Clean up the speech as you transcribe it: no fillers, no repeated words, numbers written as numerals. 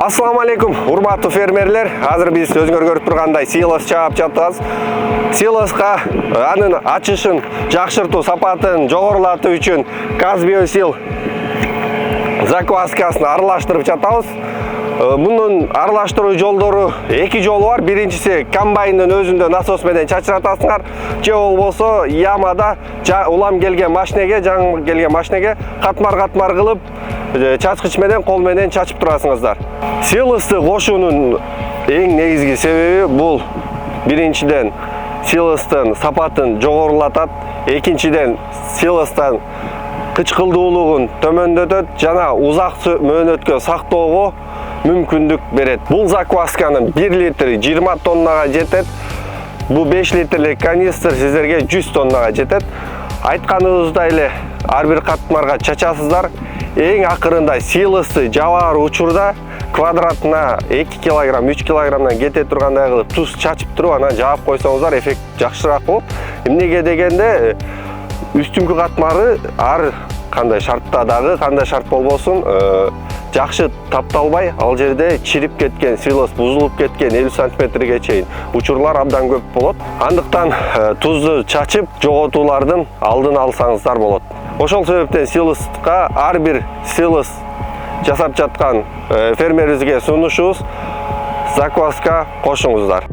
Assalamu алейкум, урматтуу фермерлер. Азыр биз өзүңөр көрүп тургандай силос чаап жатабыз. Силоска анын ачышын жакшыртуу, сапатын жогорулатуу үчүн Казбиосил закваскасын аралаштырып жатабыз. Мунун аралаштыруу жолдору эки жолу бар. Биринчиси комбайндын өзүндө насос менен чачыратасыңар, же болбосо ямада улам келген машинеге, жаңы келген машинеге катмар кылып чачкыч менен кол менен чачып турасыңыздар. Силосты кошуунун эң негизги себеби бул биринчиден силостун сапатын жогорулатат, экинчиден силостан кычкылдуулугун төмөндөтөт жана узак мөөнөткө сактоого мүмкүндүк берет. Бул заквасканын 1 литри 20 тоннага жетет. Бул 5 литрлик канистр сиздерге 100 тоннага жетет. Айтканыбыздай эле ар бир катмарга чачасыздар. Эң акырында силосты жабаар учурда квадратына 2 кг, 3 кг кете тургандай кылып туз чачып туруп, анан жаап койсоңуздар эффект жакшыраак болот. Эмнеге дегенде үстүңкү катмары ар кандай шартта дагы, кандай шарт болбосун, жакшы тапталбай, ал жерде чирип кеткен, силос бузулуп кеткен 50 сантиметрге чейин учурлар абдан көп болот. Андыктан тузду чачып, жоготуулардын алдын алсаңыздар болот. Ошол себептен силоска ар бир силос жасап жаткан фермерибизге сунушубуз: закваска кошуңуздар.